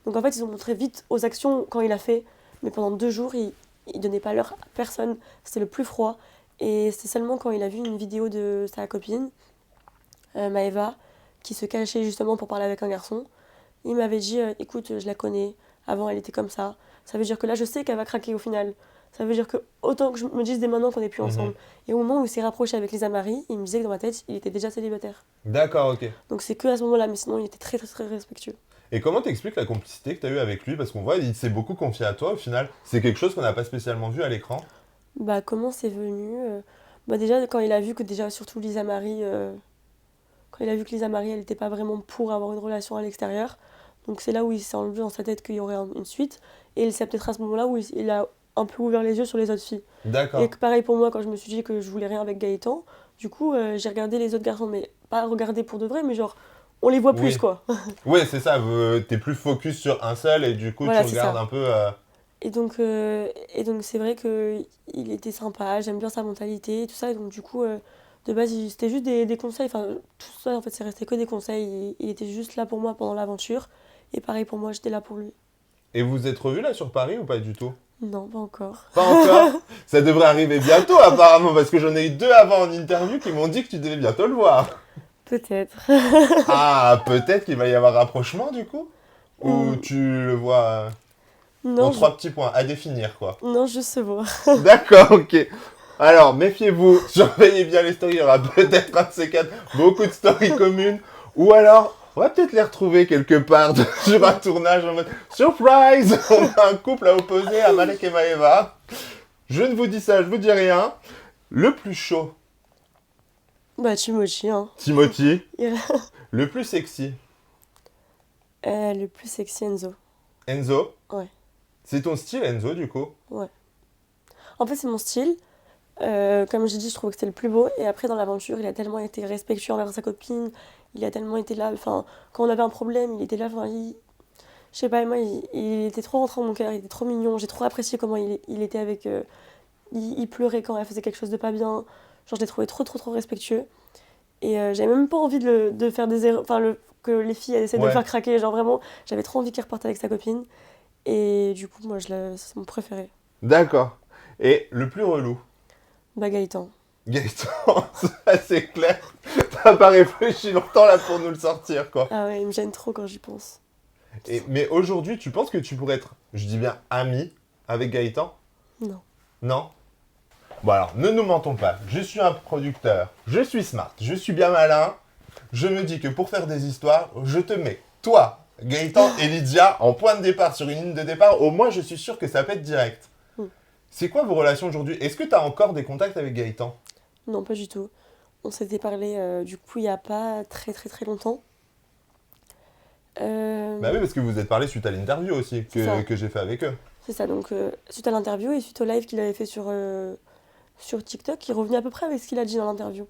Donc en fait, ils ont montré vite aux actions quand il a fait. Mais pendant 2 jours, il donnait pas l'heure à personne. C'était le plus froid. Et c'est seulement quand il a vu une vidéo de sa copine, Maëva, qui se cachait justement pour parler avec un garçon. Il m'avait dit écoute, je la connais. Avant, elle était comme ça. Ça veut dire que là, je sais qu'elle va craquer au final. Ça veut dire que autant que je me dise dès maintenant qu'on n'est plus ensemble. Et au moment où il s'est rapproché avec Lisa Marie, il me disait que dans ma tête, il était déjà célibataire. D'accord, ok. Donc c'est que à ce moment-là, mais sinon, il était très, très, très respectueux. Et comment t'expliques la complicité que t'as eue avec lui? Parce qu'on voit, il s'est beaucoup confié à toi au final. C'est quelque chose qu'on n'a pas spécialement vu à l'écran. Bah, comment c'est venu Bah, déjà, quand il a vu que, déjà, surtout Lisa Marie, quand il a vu que Lisa Marie, elle n'était pas vraiment pour avoir une relation à l'extérieur. Donc, c'est là où il s'est enlevé dans sa tête qu'il y aurait une suite. Et c'est peut-être à ce moment-là où il a un peu ouvert les yeux sur les autres filles. D'accord. Et que pareil pour moi, quand je me suis dit que je voulais rien avec Gaëtan, du coup, j'ai regardé les autres garçons, mais pas regardé pour de vrai, mais genre, on les voit Oui. plus, quoi. Ouais, c'est ça. T'es plus focus sur un seul et du coup, Voilà, tu c'est regardes ça. un peu. Et donc c'est vrai qu'il était sympa, j'aime bien sa mentalité et tout ça. Et donc du coup, de base, c'était juste des conseils. Enfin, tout ça, en fait, c'est resté que des conseils. Il était juste là pour moi pendant l'aventure. Et pareil pour moi, j'étais là pour lui. Et vous vous êtes revus là sur Paris ou pas du tout? Non, pas encore. Pas encore. Ça devrait arriver bientôt apparemment parce que j'en ai eu 2 avant en interview qui m'ont dit que tu devais bientôt le voir. Peut-être. Ah, peut-être qu'il va y avoir rapprochement du coup? Ou Mm. tu le vois en Non, 3 petits points à définir quoi. non, juste se voir. D'accord, ok. Alors, méfiez-vous, surveillez bien les stories, il y aura peut-être un de ces 4, beaucoup de stories communes. Ou alors, on va peut-être les retrouver quelque part sur un tournage en mode surprise. On a un couple à opposer à Malek et Maëva. Je ne vous dis ça, je vous dis rien. Le plus chaud, Bah, Timochi, hein. Timothy. Il- Le plus sexy, Le plus sexy, Enzo. Enzo. Ouais. C'est ton style, Enzo, du coup? En fait, c'est mon style. Comme j'ai dit, je trouve que c'était le plus beau. Et après, dans l'aventure, il a tellement été respectueux envers sa copine. Il a tellement été là. Enfin, quand on avait un problème, il était là. Enfin, je sais pas, moi, il était trop rentré dans mon cœur. Il était trop mignon. J'ai trop apprécié comment il était avec. Il pleurait quand elle faisait quelque chose de pas bien. Genre, je l'ai trouvé trop, trop, trop respectueux. Et j'avais même pas envie de faire des erreurs. Enfin, que les filles elles essaient de le Ouais. faire craquer. Genre, vraiment, j'avais trop envie qu'il reparte avec sa copine. Et du coup, moi, c'est mon préféré. D'accord. Et le plus relou? Bah, Gaëtan. Gaëtan, ça c'est clair. T'as pas réfléchi longtemps là pour nous le sortir quoi. Ah ouais, il me gêne trop quand j'y pense. Mais aujourd'hui, tu penses que tu pourrais être, je dis bien ami, avec Gaëtan? Non. Non? Bon alors, ne nous mentons pas. Je suis un producteur, je suis smart, je suis bien malin. Je me dis que pour faire des histoires, je te mets, toi, Gaëtan et Lydia, en point de départ sur une ligne de départ. Au moins, je suis sûr que ça peut être direct. Mm. C'est quoi vos relations aujourd'hui? Est-ce que tu as encore des contacts avec Gaëtan? Non, pas du tout. On s'était parlé du coup il y a pas très très très longtemps. Bah oui, parce que vous êtes parlé suite à l'interview aussi C'est ça. que j'ai fait avec eux. C'est ça, donc suite à l'interview et suite au live qu'il avait fait sur TikTok, il revenait à peu près avec ce qu'il a dit dans l'interview.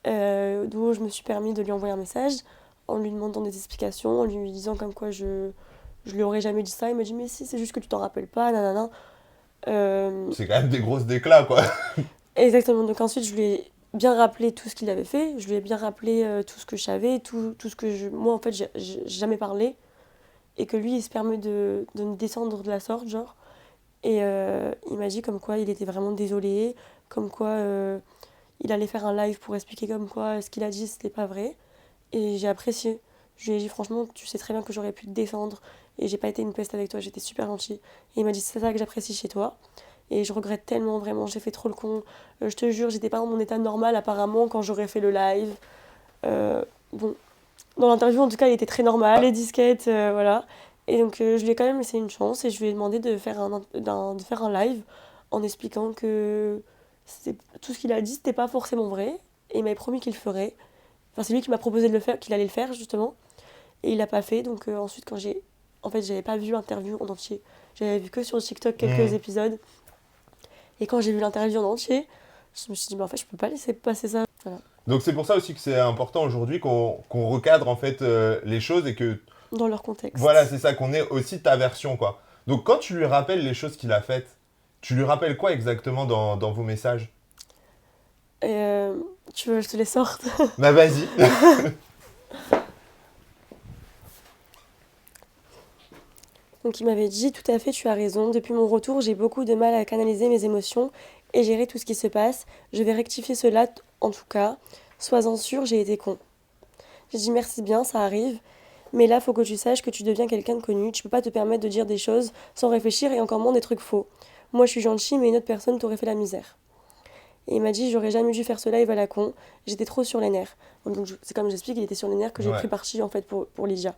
D'où je me suis permis de lui envoyer un message en lui demandant des explications, en lui disant comme quoi je lui aurais jamais dit ça. Il m'a dit mais si, c'est juste que tu t'en rappelles pas, nanana. C'est quand même des grosses déclats quoi. Exactement, donc ensuite je lui ai bien rappelé tout ce qu'il avait fait, je lui ai bien rappelé tout ce que je savais, tout ce que moi en fait j'ai jamais parlé, et que lui il se permet de me descendre de la sorte, genre. Et il m'a dit comme quoi il était vraiment désolé, comme quoi il allait faire un live pour expliquer comme quoi ce qu'il a dit c'était pas vrai. Et j'ai apprécié. Je lui ai dit franchement, tu sais très bien que j'aurais pu te descendre et j'ai pas été une peste avec toi, j'étais super gentille. Et il m'a dit c'est ça que j'apprécie chez toi. Et je regrette tellement, vraiment, j'ai fait trop le con. Je te jure, j'étais pas dans mon état normal apparemment quand j'aurais fait le live. Bon, dans l'interview en tout cas, il était très normal, les disquettes, voilà. Et donc je lui ai quand même laissé une chance et je lui ai demandé de faire un live en expliquant que tout ce qu'il a dit, c'était pas forcément vrai. Et il m'avait promis qu'il le ferait. Enfin, c'est lui qui m'a proposé de le faire, qu'il allait le faire justement. Et il l'a pas fait. Donc ensuite, En fait, j'avais pas vu l'interview en entier. J'avais vu que sur TikTok quelques épisodes. Et quand j'ai vu l'interview en entier, je me suis dit, mais en fait, je peux pas laisser passer ça. Voilà. Donc c'est pour ça aussi que c'est important aujourd'hui qu'on recadre en fait les choses et que Dans leur contexte. voilà, c'est ça, qu'on ait aussi ta version quoi. Donc quand tu lui rappelles les choses qu'il a faites, tu lui rappelles quoi exactement dans vos messages? Et, tu veux que je te les sorte? Bah vas-y. Donc il m'avait dit, tout à fait, tu as raison. Depuis mon retour, j'ai beaucoup de mal à canaliser mes émotions et gérer tout ce qui se passe. Je vais rectifier cela, en tout cas. Sois-en sûr, j'ai été con. J'ai dit merci bien, ça arrive. Mais là, faut que tu saches que tu deviens quelqu'un de connu. Tu peux pas te permettre de dire des choses sans réfléchir et encore moins des trucs faux. Moi, je suis gentille, mais une autre personne t'aurait fait la misère. Et il m'a dit, j'aurais jamais dû faire ce live à la con. J'étais trop sur les nerfs. Donc c'est comme j'explique, il était sur les nerfs que j'ai Ouais. pris parti en fait pour Lydia.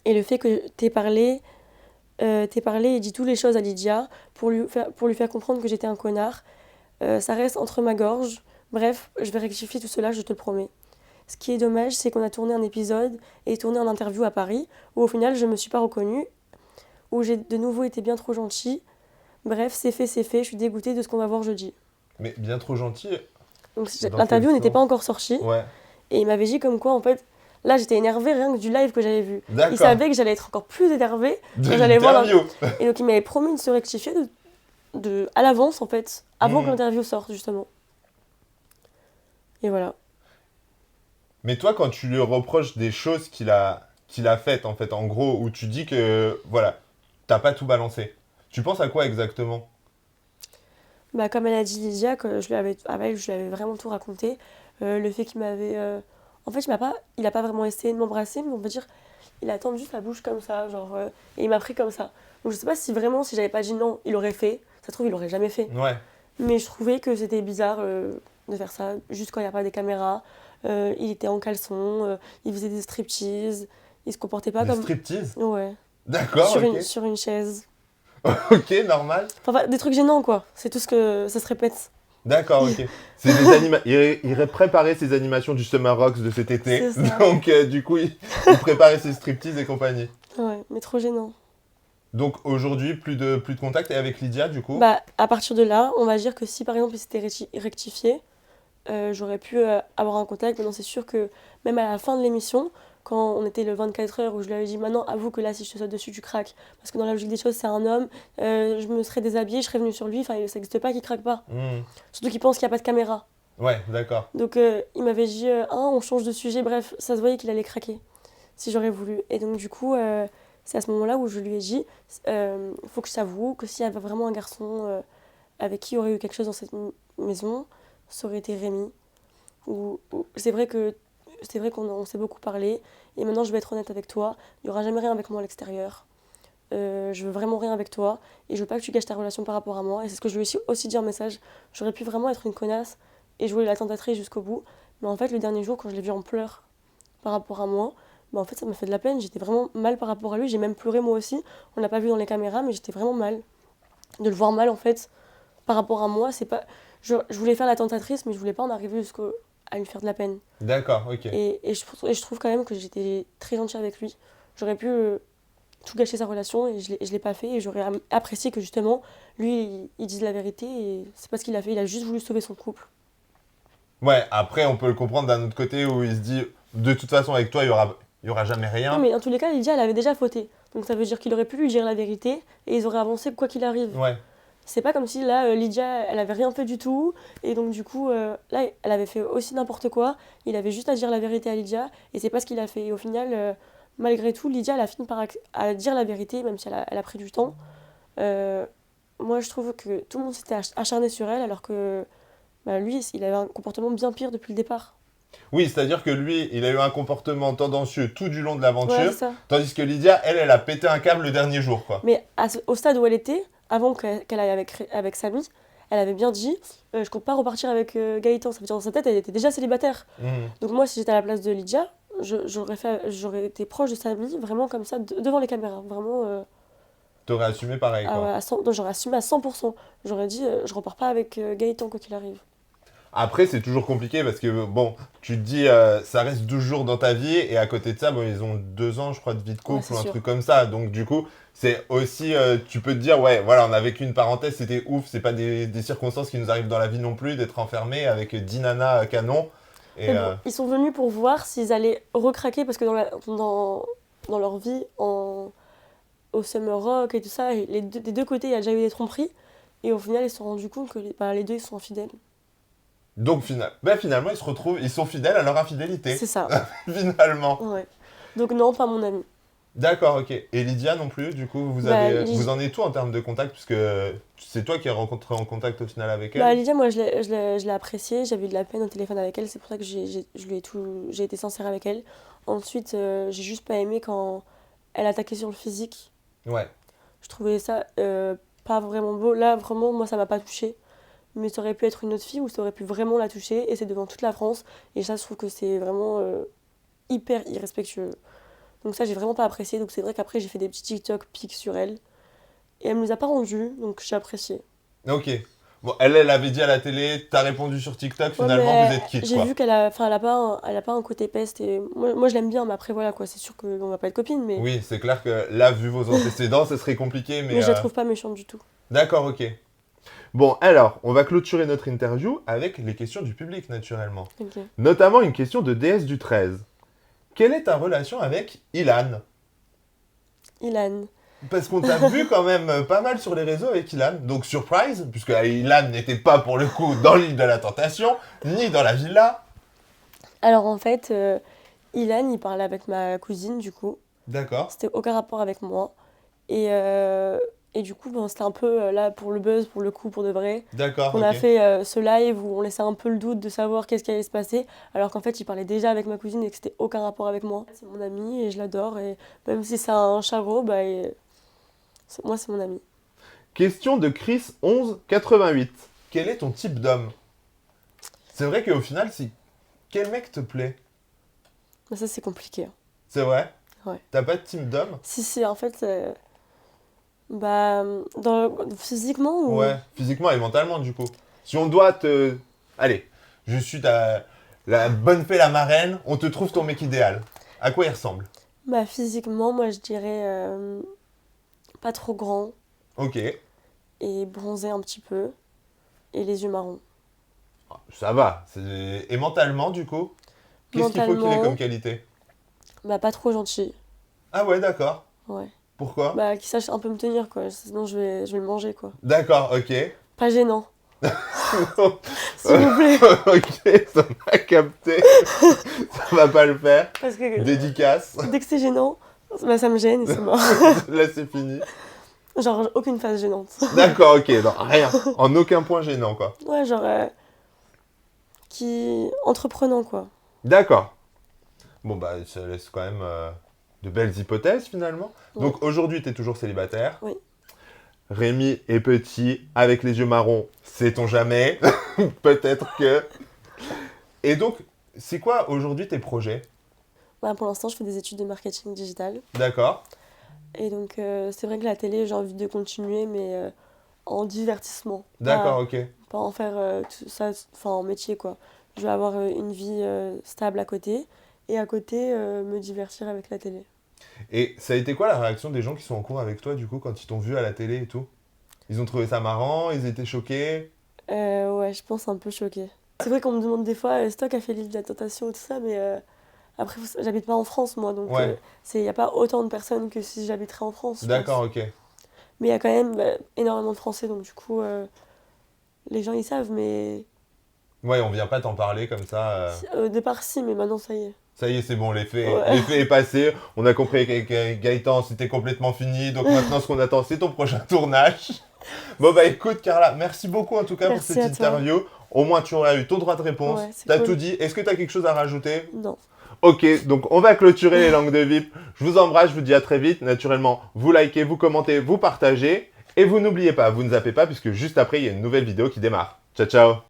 Et le fait que t'aies parlé et dit toutes les choses à Lydia pour lui faire comprendre que j'étais un connard, ça reste entre ma gorge. Bref, je vais rectifier tout cela, je te le promets. Ce qui est dommage, c'est qu'on a tourné un épisode et tourné un interview à Paris, où au final je me suis pas reconnue, où j'ai de nouveau été bien trop gentille. Bref, c'est fait, je suis dégoûtée de ce qu'on va voir jeudi. Mais bien trop gentil. Donc Dans l'interview quel n'était sens? pas encore sortie, Ouais. et il m'avait dit comme quoi en fait, là j'étais énervée rien que du live que j'avais vu. D'accord. Il savait que j'allais être encore plus énervée De quand j'allais voir l'interview. Et donc il m'avait promis de se rectifier à l'avance en fait, avant Mhm. que l'interview sorte justement. Et voilà. Mais toi, quand tu lui reproches des choses qu'il a faites, en fait, en gros, où tu dis que, voilà, t'as pas tout balancé, tu penses à quoi exactement? Bah, comme elle a dit Lydia, que je lui avais vraiment tout raconté. Le fait qu'il m'avait. En fait, il a pas vraiment essayé de m'embrasser, mais on va dire, il a tendu sa bouche comme ça, genre, et il m'a pris comme ça. Donc je sais pas si vraiment, si j'avais pas dit non, il aurait fait. Ça se trouve, il aurait jamais fait. Ouais. Mais je trouvais que c'était bizarre de faire ça, juste quand il n'y a pas des caméras. Il était en caleçon, il faisait des striptease, il se comportait pas Des comme. striptease? Ouais. D'accord, ok. Sur une chaise. Ok, normal. Enfin, des trucs gênants, quoi. C'est tout ce que ça se répète. D'accord, ok. C'est il préparait ses animations du Summer Rocks de cet été. C'est ça. Donc, du coup, il préparait ses striptease et compagnie. Ouais, mais trop gênant. Donc, aujourd'hui, plus de contact. Et avec Lydia, du coup? Bah, à partir de là, on va dire que si par exemple il s'était rectifié, j'aurais pu avoir un contact. Maintenant, c'est sûr que même à la fin de l'émission, quand on était le 24 heures, où je lui avais dit maintenant, avoue que là, si je te saute dessus, tu craques. Parce que dans la logique des choses, c'est un homme, je me serais déshabillée, je serais venue sur lui, enfin, ça n'existe pas qu'il craque pas. Hmm. Surtout qu'il pense qu'il n'y a pas de caméra. Ouais, d'accord. Donc, il m'avait dit, on change de sujet, bref, ça se voyait qu'il allait craquer, si j'aurais voulu. Et donc, du coup, c'est à ce moment-là où je lui ai dit, faut que je t'avoue que s'il y avait vraiment un garçon avec qui il y aurait eu quelque chose dans cette maison, ça aurait été Rémi. C'est vrai qu'on s'est beaucoup parlé, et maintenant je vais être honnête avec toi, il n'y aura jamais rien avec moi à l'extérieur. Je veux vraiment rien avec toi, et je veux pas que tu gâches ta relation par rapport à moi. Et c'est ce que je lui ai aussi dit en message. J'aurais pu vraiment être une connasse et jouer la tentatrice jusqu'au bout, mais en fait, le dernier jour, quand je l'ai vu en pleurs par rapport à moi, bah en fait, ça m'a fait de la peine. J'étais vraiment mal par rapport à lui, j'ai même pleuré moi aussi. On l'a pas vu dans les caméras, mais j'étais vraiment mal. De le voir mal, en fait, par rapport à moi, c'est pas. Je voulais faire la tentatrice, mais je voulais pas en arriver jusqu'à lui faire de la peine. D'accord, ok. Et je trouve quand même que j'étais très gentille avec lui. J'aurais pu tout gâcher sa relation et je l'ai pas fait. Et j'aurais apprécié que justement, lui, il dise la vérité. Et c'est pas ce qu'il a fait, il a juste voulu sauver son couple. Ouais, après, on peut le comprendre d'un autre côté où il se dit, de toute façon, avec toi, il y aura jamais rien. Non, mais dans tous les cas, Lydia, elle avait déjà fauté. Donc ça veut dire qu'il aurait pu lui dire la vérité et ils auraient avancé quoi qu'il arrive. Ouais. C'est pas comme si là, Lydia, elle avait rien fait du tout. Et donc, du coup, là, elle avait fait aussi n'importe quoi. Il avait juste à dire la vérité à Lydia. Et c'est pas ce qu'il a fait. Et au final, malgré tout, Lydia, elle a fini par à dire la vérité, même si elle a pris du temps. Moi, je trouve que tout le monde s'était acharné sur elle, alors que bah, lui, il avait un comportement bien pire depuis le départ. Oui, c'est-à-dire que lui, il a eu un comportement tendancieux tout du long de Ouais, l'aventure, c'est ça. tandis que Lydia, elle a pété un câble le dernier jour, quoi. Mais au stade où elle était, avant qu'elle aille avec Samy, elle avait bien dit je compte pas repartir avec Gaëtan. Ça veut dire dans sa tête, elle était déjà célibataire. Mhm. Donc moi, si j'étais à la place de Lydia, j'aurais été proche de Samy, vraiment comme ça, devant les caméras. Vraiment, T'aurais assumé pareil, ah quoi. ouais, donc j'aurais assumé à 100%. J'aurais dit je repars pas avec Gaëtan quoi qu'il arrive. Après, c'est toujours compliqué parce que, bon, tu te dis, ça reste 12 jours dans ta vie et à côté de ça, bon, ils ont 2 ans, je crois, de vie de couple c'est ou un sûr. truc comme ça. Donc, du coup, c'est aussi, tu peux te dire, ouais, voilà, on a vécu une parenthèse, c'était ouf, c'est pas des circonstances qui nous arrivent dans la vie non plus, d'être enfermé avec 10 nanas canon. Et, Mais bon, ils sont venus pour voir s'ils allaient recraquer parce que dans leur vie, au Summer Rock et tout ça, des deux côtés, il y a déjà eu des tromperies. Et au final, ils se sont rendus compte que les deux, ils sont infidèles. donc, finalement, ils se retrouvent, ils sont fidèles à leur infidélité, C'est ça. finalement. Ouais. Donc non, pas mon ami. D'accord, ok. Et Lydia non plus, du coup, vous en êtes tout en termes de contact, puisque c'est toi qui as rencontré en contact au final avec elle. Bah, Lydia, moi, je l'ai appréciée. J'avais eu de la peine au téléphone avec elle. C'est pour ça que j'ai été sincère avec elle. Ensuite, j'ai juste pas aimé quand elle attaquait sur le physique. Ouais. Je trouvais ça pas vraiment beau. Là, vraiment, moi, ça m'a pas touchée. Mais ça aurait pu être une autre fille ou ça aurait pu vraiment la toucher. Et c'est devant toute la France. Et ça, je trouve que c'est vraiment hyper irrespectueux. Donc ça, j'ai vraiment pas apprécié. Donc c'est vrai qu'après, j'ai fait des petits TikTok pics sur elle. Et elle me les a pas rendus. Donc j'ai apprécié. Ok. Bon, elle avait dit à la télé, t'as répondu sur TikTok, Ouais, finalement, mais vous êtes quittes, j'ai quoi. vu qu'elle a, enfin, elle a pas un côté peste. Et moi je l'aime bien. Mais après, voilà, quoi. C'est sûr qu'on va pas être copines. Oui, c'est clair que là, vu vos antécédents, ce serait compliqué, mais... Mais je la trouve pas méchante du tout. D'accord, ok. Bon, alors, on va clôturer notre interview avec les questions du public, naturellement. Ok. Notamment une question de DS du 13. Quelle est ta relation avec Ilan? Ilan. Parce qu'on t'a vu quand même pas mal sur les réseaux avec Ilan. Donc, surprise, puisque Ilan n'était pas pour le coup dans l'île de la Tentation, ni dans la villa. Alors en fait, Ilan, il parlait avec ma cousine du coup. D'accord. C'était aucun rapport avec moi. Et du coup, bon, c'était un peu là pour le buzz, pour le coup, pour de vrai. D'accord, On a ok. fait ce live où on laissait un peu le doute de savoir qu'est-ce qui allait se passer, alors qu'en fait, il parlait déjà avec ma cousine et que c'était aucun rapport avec moi. C'est mon ami et je l'adore. Et même si c'est un charreau, bah, moi, c'est mon ami. Question de Chris1188. Quel est ton type d'homme? C'est vrai qu'au final, si... quel mec te plaît? Mais ça, c'est compliqué, hein. C'est vrai? Ouais. T'as pas de type d'homme? Si, en fait, bah, physiquement ou... Ouais, physiquement et mentalement du coup. Si on doit te... Allez, je suis la bonne fée, la marraine, on te trouve ton mec idéal. À quoi il ressemble? Bah, physiquement, moi, je dirais pas trop grand Ok, et bronzé un petit peu et les yeux marrons. ça va. Et mentalement du coup? Qu'est-ce qu'il faut qu'il ait Mentalement, comme qualité? bah, pas trop gentil. Ah ouais, d'accord. Ouais. Pourquoi? Bah, qu'il sache un peu me tenir, quoi. Sinon, je vais le manger, quoi. D'accord, ok. Pas gênant, s'il vous plaît. Ok, ça m'a capté. Ça va pas le faire. Parce que Dédicace. dès que c'est gênant, bah, ça me gêne et c'est mort. Là, c'est fini. Genre, aucune phase gênante. D'accord, ok. Non, rien. En aucun point gênant, quoi. Ouais, genre, entreprenant, quoi. D'accord. Bon, bah, ça laisse quand même de belles hypothèses, finalement. Ouais. Donc, aujourd'hui, tu es toujours célibataire. Oui. Rémi est petit, avec les yeux marrons, sait-on jamais. Peut-être que... Et donc, c'est quoi, aujourd'hui, tes projets? Bah, pour l'instant, je fais des études de marketing digital. D'accord. Et donc, c'est vrai que la télé, j'ai envie de continuer, mais en divertissement. D'accord, ok. Pas en faire tout ça, enfin, en métier, quoi. Je veux avoir une vie stable à côté. Et à côté, me divertir avec la télé. Et ça a été quoi la réaction des gens qui sont en cours avec toi, du coup, quand ils t'ont vu à la télé et tout? Ils ont trouvé ça marrant, ils étaient choqués? Ouais, je pense un peu choquée. C'est vrai qu'on me demande des fois, c'est toi qui as fait l'île de la tentation et tout ça, mais après, j'habite pas en France, moi, donc Ouais. il n'y a pas autant de personnes que si j'habiterais en France. Je D'accord, pense. ok. Mais il y a quand même énormément de Français, donc du coup, les gens ils savent, mais Ouais, on vient pas t'en parler comme ça. au départ, si, mais maintenant, ça y est. Ça y est, c'est bon, l'effet Ouais. l'effet est passé. On a compris qu'avec Gaëtan, c'était complètement fini. Donc maintenant, ce qu'on attend, c'est ton prochain tournage. Bon, bah écoute, Carla, merci beaucoup en tout cas Merci pour cette à toi. interview. Au moins, tu auras eu ton droit de réponse. Ouais, c'est T'as cool. tout dit. Est-ce que t'as quelque chose à rajouter? Non. Ok, donc on va clôturer les langues de VIP. Je vous embrasse, je vous dis à très vite. Naturellement, vous likez, vous commentez, vous partagez. Et vous n'oubliez pas, vous ne zappez pas, puisque juste après, il y a une nouvelle vidéo qui démarre. Ciao, ciao!